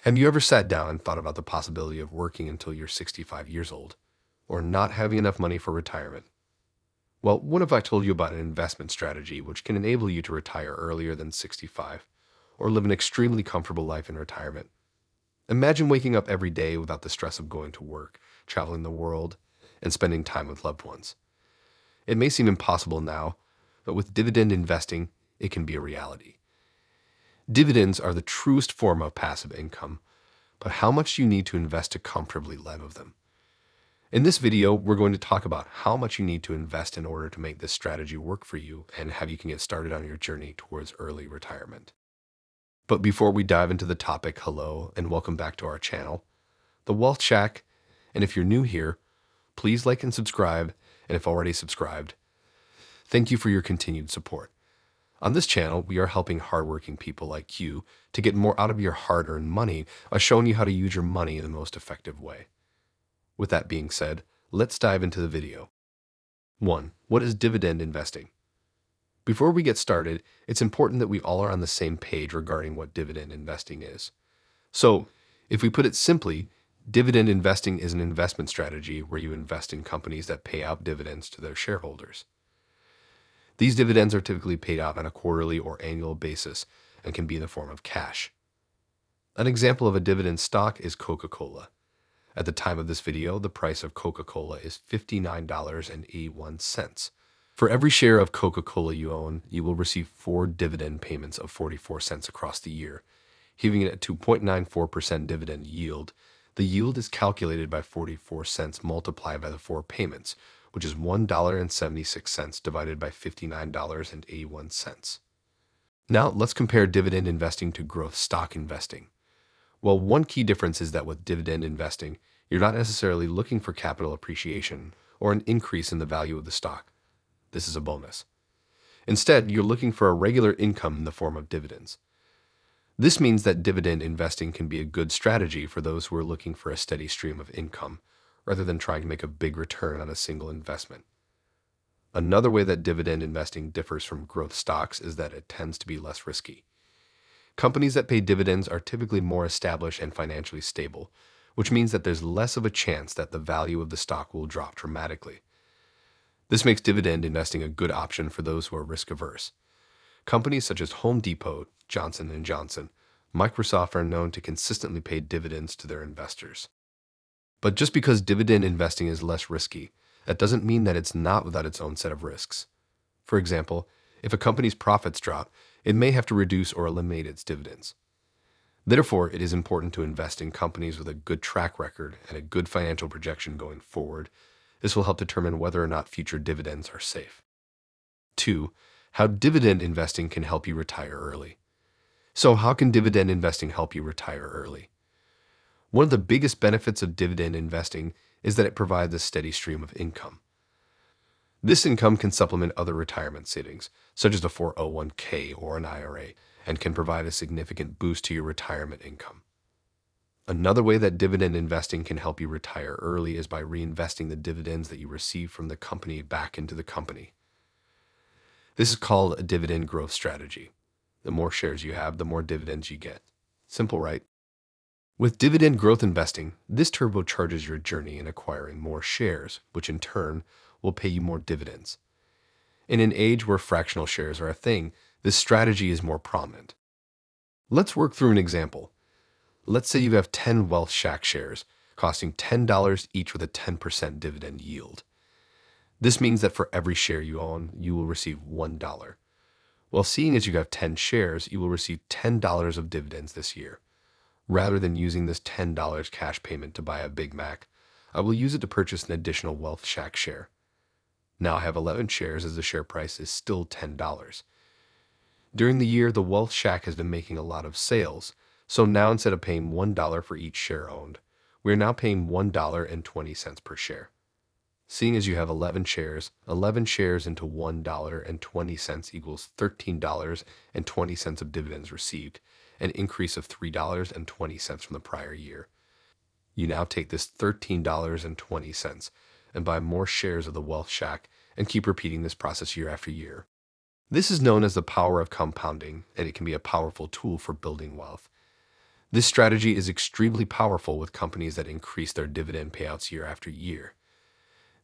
Have you ever sat down and thought about the possibility of working until you're 65 years old, or not having enough money for retirement? Well, what if I told you about an investment strategy which can enable you to retire earlier than 65, or live an extremely comfortable life in retirement? Imagine waking up every day without the stress of going to work, traveling the world, and spending time with loved ones. It may seem impossible now, but with dividend investing, it can be a reality. Dividends are the truest form of passive income, but how much do you need to invest to comfortably live of them? In this video, we're going to talk about how much you need to invest in order to make this strategy work for you and how you can get started on your journey towards early retirement. But before we dive into the topic, hello and welcome back to our channel, The Wealth Shack. And if you're new here, please like and subscribe. And if already subscribed, thank you for your continued support. On this channel, we are helping hardworking people like you to get more out of your hard-earned money by showing you how to use your money in the most effective way. With that being said, let's dive into the video. 1. What is dividend investing? Before we get started, it's important that we all are on the same page regarding what dividend investing is. So, if we put it simply, dividend investing is an investment strategy where you invest in companies that pay out dividends to their shareholders. These dividends are typically paid out on a quarterly or annual basis and can be in the form of cash. An example of a dividend stock is Coca-Cola. At the time of this video, the price of Coca-Cola is $59.81. For every share of Coca-Cola you own, you will receive 4 dividend payments of 44 cents across the year, giving it a 2.94% dividend yield. The yield is calculated by 44 cents multiplied by the 4 payments, which is $1.76 divided by $59.81. Now, let's compare dividend investing to growth stock investing. Well, one key difference is that with dividend investing, you're not necessarily looking for capital appreciation or an increase in the value of the stock. This is a bonus. Instead, you're looking for a regular income in the form of dividends. This means that dividend investing can be a good strategy for those who are looking for a steady stream of income, rather than trying to make a big return on a single investment. Another way that dividend investing differs from growth stocks is that it tends to be less risky. Companies that pay dividends are typically more established and financially stable, which means that there's less of a chance that the value of the stock will drop dramatically. This makes dividend investing a good option for those who are risk-averse. Companies such as Home Depot, Johnson & Johnson, Microsoft are known to consistently pay dividends to their investors. But just because dividend investing is less risky, that doesn't mean that it's not without its own set of risks. For example, if a company's profits drop, it may have to reduce or eliminate its dividends. Therefore, it is important to invest in companies with a good track record and a good financial projection going forward. This will help determine whether or not future dividends are safe. 2. How dividend investing can help you retire early. So how can dividend investing help you retire early? One of the biggest benefits of dividend investing is that it provides a steady stream of income. This income can supplement other retirement savings, such as a 401k or an IRA, and can provide a significant boost to your retirement income. Another way that dividend investing can help you retire early is by reinvesting the dividends that you receive from the company back into the company. This is called a dividend growth strategy. The more shares you have, the more dividends you get. Simple, right? With dividend growth investing, this turbocharges your journey in acquiring more shares, which in turn will pay you more dividends. In an age where fractional shares are a thing, this strategy is more prominent. Let's work through an example. Let's say you have 10 Wealth Shack shares, costing $10 each with a 10% dividend yield. This means that for every share you own, you will receive $1. Well, seeing as you have 10 shares, you will receive $10 of dividends this year. Rather than using this $10 cash payment to buy a Big Mac, I will use it to purchase an additional Wealth Shack share. Now I have 11 shares as the share price is still $10. During the year, the Wealth Shack has been making a lot of sales, so now instead of paying $1 for each share owned, we are now paying $1.20 per share. Seeing as you have 11 shares into $1.20 equals $13.20 of dividends received, an increase of $3.20 from the prior year. You now take this $13.20 and buy more shares of the Wealth Shack and keep repeating this process year after year. This is known as the power of compounding, and it can be a powerful tool for building wealth. This strategy is extremely powerful with companies that increase their dividend payouts year after year.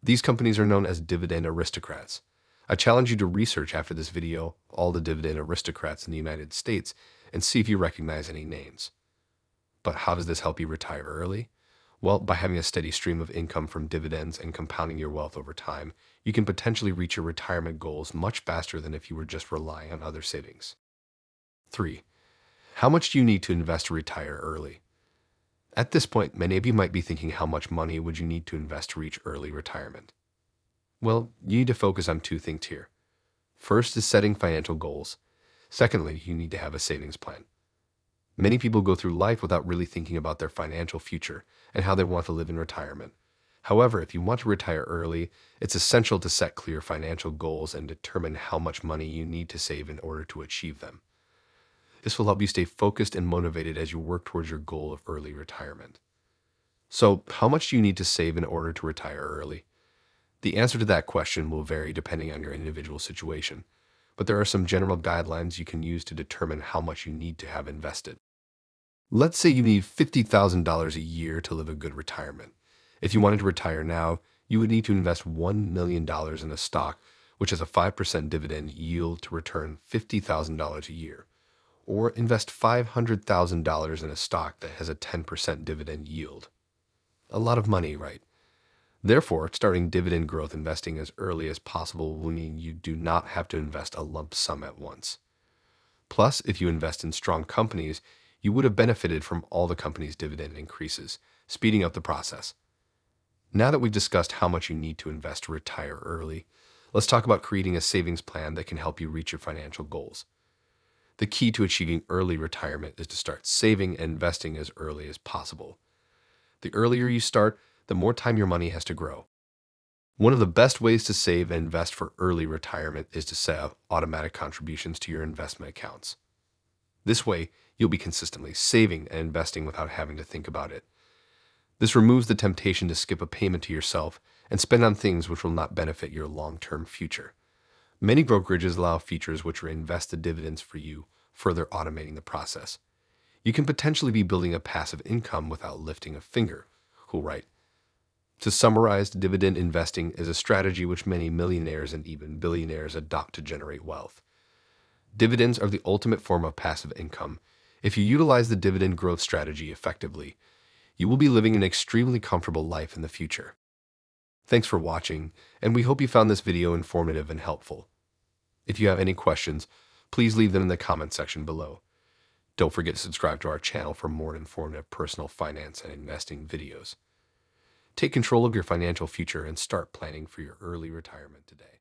These companies are known as dividend aristocrats. I challenge you to research after this video all the dividend aristocrats in the United States and see if you recognize any names. But how does this help you retire early? Well, by having a steady stream of income from dividends and compounding your wealth over time, you can potentially reach your retirement goals much faster than if you were just relying on other savings. 3. How much do you need to invest to retire early? At this point, many of you might be thinking, how much money would you need to invest to reach early retirement? Well, you need to focus on two things here. First is setting financial goals. Secondly, you need to have a savings plan. Many people go through life without really thinking about their financial future and how they want to live in retirement. However, if you want to retire early, it's essential to set clear financial goals and determine how much money you need to save in order to achieve them. This will help you stay focused and motivated as you work towards your goal of early retirement. So, how much do you need to save in order to retire early? The answer to that question will vary depending on your individual situation, but there are some general guidelines you can use to determine how much you need to have invested. Let's say you need $50,000 a year to live a good retirement. If you wanted to retire now, you would need to invest $1 million in a stock, which has a 5% dividend yield to return $50,000 a year, or invest $500,000 in a stock that has a 10% dividend yield. A lot of money, right? Therefore, starting dividend growth investing as early as possible will mean you do not have to invest a lump sum at once. Plus, if you invest in strong companies, you would have benefited from all the company's dividend increases, speeding up the process. Now that we've discussed how much you need to invest to retire early, let's talk about creating a savings plan that can help you reach your financial goals. The key to achieving early retirement is to start saving and investing as early as possible. The earlier you start, the more time your money has to grow. One of the best ways to save and invest for early retirement is to set up automatic contributions to your investment accounts. This way, you'll be consistently saving and investing without having to think about it. This removes the temptation to skip a payment to yourself and spend on things which will not benefit your long-term future. Many brokerages allow features which reinvest the dividends for you, further automating the process. You can potentially be building a passive income without lifting a finger. Cool, right? To summarize, dividend investing is a strategy which many millionaires and even billionaires adopt to generate wealth. Dividends are the ultimate form of passive income. If you utilize the dividend growth strategy effectively, you will be living an extremely comfortable life in the future. Thanks for watching, and we hope you found this video informative and helpful. If you have any questions, please leave them in the comment section below. Don't forget to subscribe to our channel for more informative personal finance and investing videos. Take control of your financial future and start planning for your early retirement today.